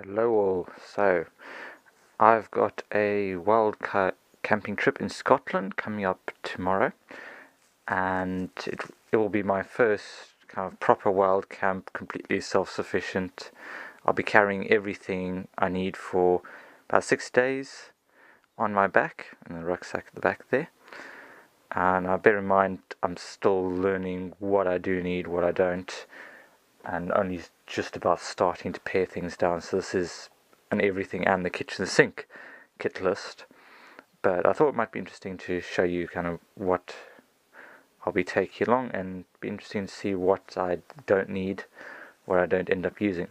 Hello all. So I've got a camping trip in Scotland coming up tomorrow, and it will be my first kind of proper wild camp, completely self-sufficient. I'll be carrying everything I need for about 6 days on my back, in the rucksack at the back there. And I bear in mind I'm still learning what I do need, what I don't, and only just about starting to pare things down. So this is an everything and the kitchen sink kit list. But I thought it might be interesting to show you kind of what I'll be taking along, and be interesting to see what I don't need, what I don't end up using.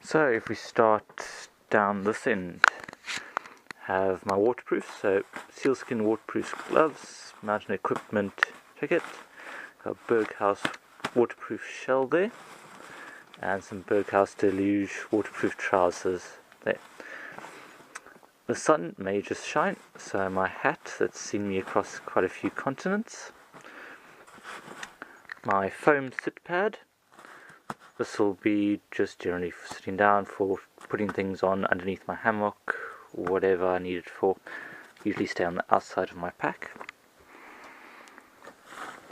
So if we start down this end, have my waterproof, so sealskin waterproof gloves, mountain equipment jacket, got Bushcraft waterproof shell there, and some Bushcraft deluge waterproof trousers there. The sun may just shine, so my hat that's seen me across quite a few continents, my foam sit pad. This will be just generally for sitting down, for putting things on underneath my hammock, whatever I need it for. Usually stay on the outside of my pack.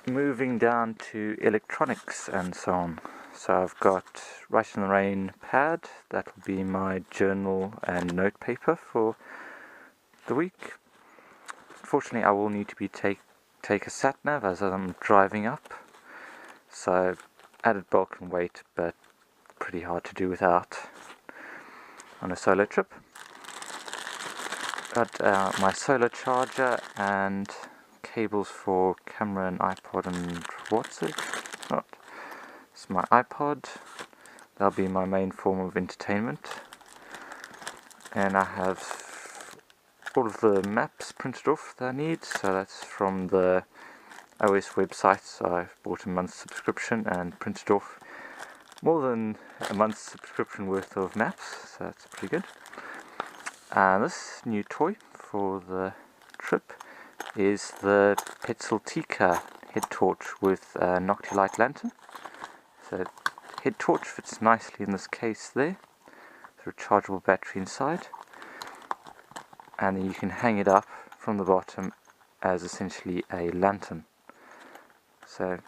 Moving down to electronics and so on. So I've got Right in the Rain pad, that will be my journal and note paper for the week. Unfortunately, I will need to take a sat nav as I'm driving up, so added bulk and weight, but pretty hard to do without on a solo trip. Got my solar charger and cables for camera and iPod and what's it? Not. It's my iPod. That'll be my main form of entertainment. And I have all of the maps printed off that I need. So that's from the OS website. So I bought a month's subscription and printed off more than a month's subscription worth of maps. So that's pretty good. And this new toy for the trip is the Petzeltika head torch with a Noctilight lantern. So head torch fits nicely in this case there. There's a rechargeable battery inside, and then you can hang it up from the bottom as essentially a lantern. So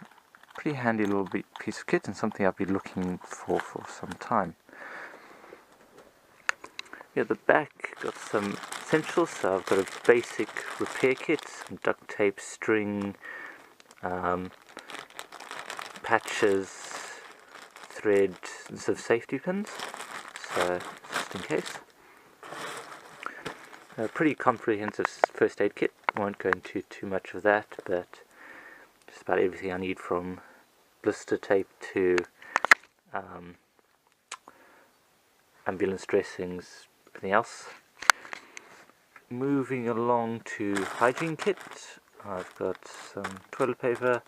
pretty handy little piece of kit, and something I've been looking for some time. At the back, got some essentials. So I've got a basic repair kit, some duct tape, string, patches, thread, and some safety pins, so just in case. A pretty comprehensive first aid kit. Won't go into too much of that, but just about everything I need, from blister tape to ambulance dressings, everything else. Moving along to hygiene kit, I've got some toilet paper,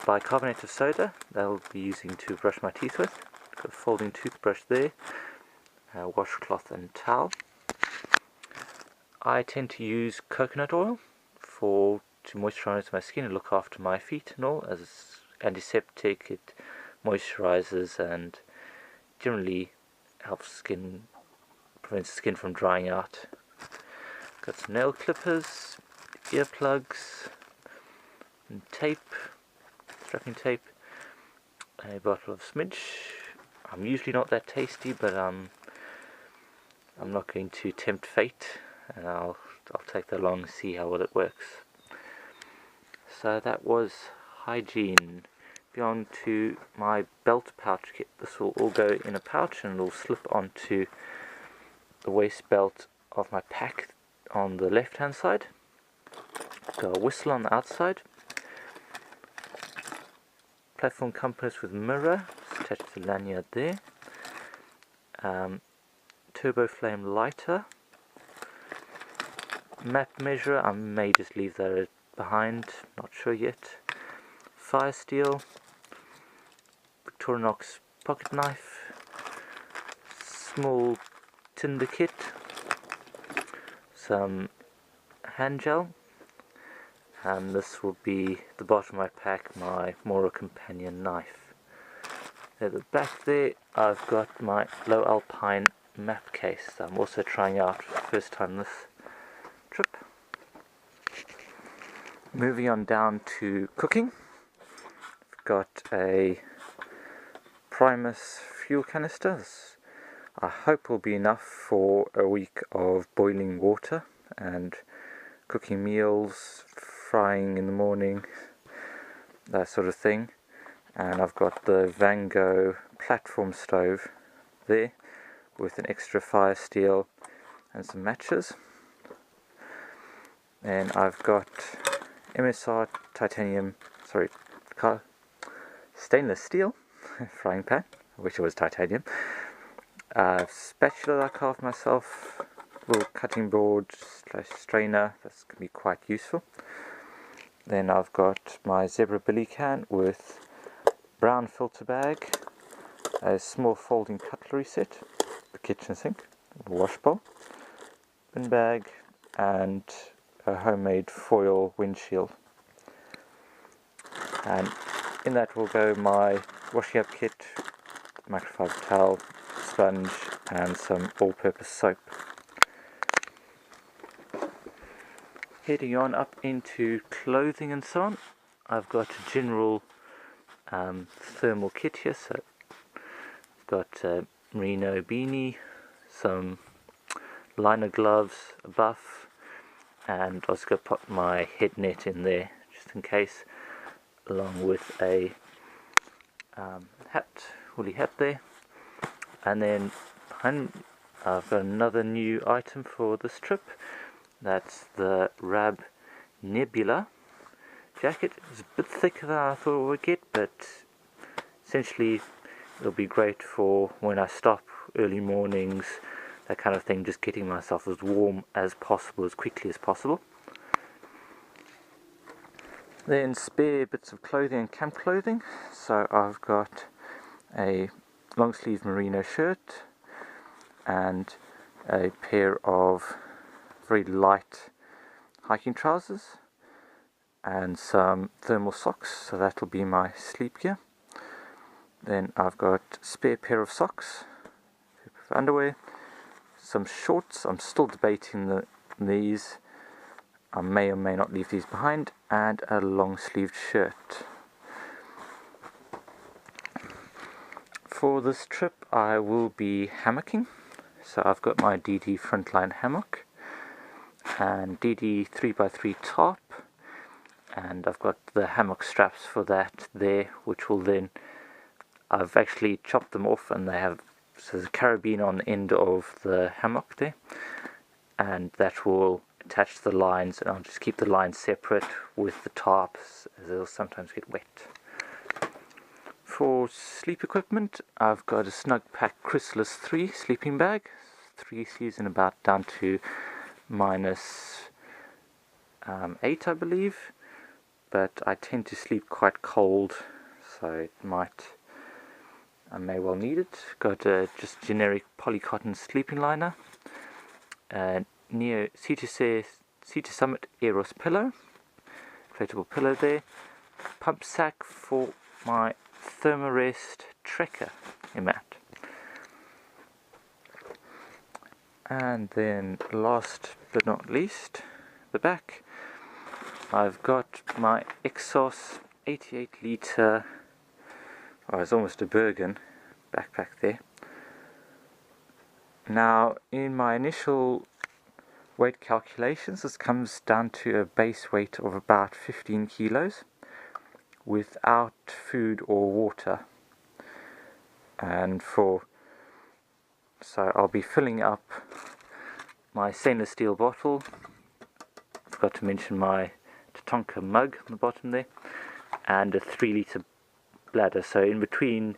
bicarbonate of soda that I'll be using to brush my teeth with. Got a folding toothbrush there, washcloth and towel. I tend to use coconut oil to moisturize my skin and look after my feet and all, as antiseptic. It moisturizes and generally helps prevents skin from drying out. Got some nail clippers, earplugs, and tape, strapping tape, a bottle of smidge. I'm usually not that tasty, but I'm not going to tempt fate, and I'll take that along and see how well it works. So that was hygiene. On to my belt pouch kit. This will all go in a pouch and it'll slip onto the waist belt of my pack on the left hand side. Got a whistle on the outside, platform compass with mirror attached to the lanyard there, turbo flame lighter, map measurer. I may just leave that behind, not sure yet, fire steel, Victorinox pocket knife, small tinder kit, some hand gel, and this will be the bottom of my pack, my Mora companion knife. At the back there I've got my low alpine map case that I'm also trying out for the first time this trip. Moving on down to cooking, I've got a Primus fuel canister. This I hope will be enough for a week of boiling water and cooking meals, frying in the morning, that sort of thing. And I've got the Vango platform stove there with an extra fire steel and some matches. Then I've got MSR stainless steel frying pan. I wish it was titanium. Spatula that I carved myself, little cutting board / strainer, that's going to be quite useful. Then I've got my zebra billy can with brown filter bag, a small folding cutlery set, the kitchen sink, a wash bowl, bin bag, and a homemade foil windshield. And in that will go my washing up kit, microfiber towel, sponge, and some all-purpose soap. Heading on up into clothing and so on, I've got a general thermal kit here. So I've got a merino beanie, some liner gloves, a buff, and I was going to put my head net in there just in case, along with a woolly hat there. And then I've got another new item for this trip. That's the Rab Nebula jacket. It's a bit thicker than I thought it would get, but essentially it'll be great for when I stop early mornings, that kind of thing, just getting myself as warm as possible, as quickly as possible. Then spare bits of clothing and camp clothing. So I've got a long sleeve merino shirt and a pair of very light hiking trousers and some thermal socks, so that'll be my sleep gear. Then I've got a spare pair of socks, a pair of underwear, some shorts. I'm still debating these. I may or may not leave these behind, and a long sleeved shirt. For this trip I will be hammocking, so I've got my DD Frontline hammock and DD 3x3 tarp, and I've got the hammock straps for that there, which will then, I've actually chopped them off, and they have, so there's a carabiner on the end of the hammock there, and that will attach to the lines, and I'll just keep the lines separate with the tarps as they'll sometimes get wet. For sleep equipment, I've got a Snugpak Chrysalis 3 sleeping bag, 3 season about down to -8 I believe, but I tend to sleep quite cold, so I may well need it. Got a just generic polycotton sleeping liner, Neo Sea to Summit Eros pillow, inflatable pillow there, pump sack for my Thermarest Trekker mat. And then last but not least, the back, I've got my Exos 88 litre, oh, it's almost a Bergen backpack there. Now in my initial weight calculations, this comes down to a base weight of about 15 kilos without food or water. And so I'll be filling up my stainless steel bottle. Forgot to mention my Tatonka mug on the bottom there, and a 3 litre bladder. So in between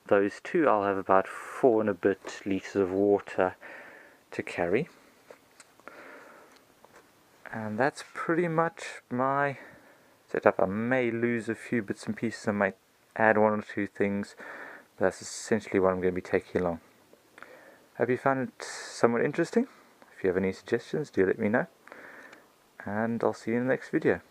those two I'll have about 4 and a bit litres of water to carry. And that's pretty much my setup. I may lose a few bits and pieces, I might add 1 or 2 things, but that's essentially what I'm going to be taking along. Hope you found it somewhat interesting. If you have any suggestions, do let me know, and I'll see you in the next video.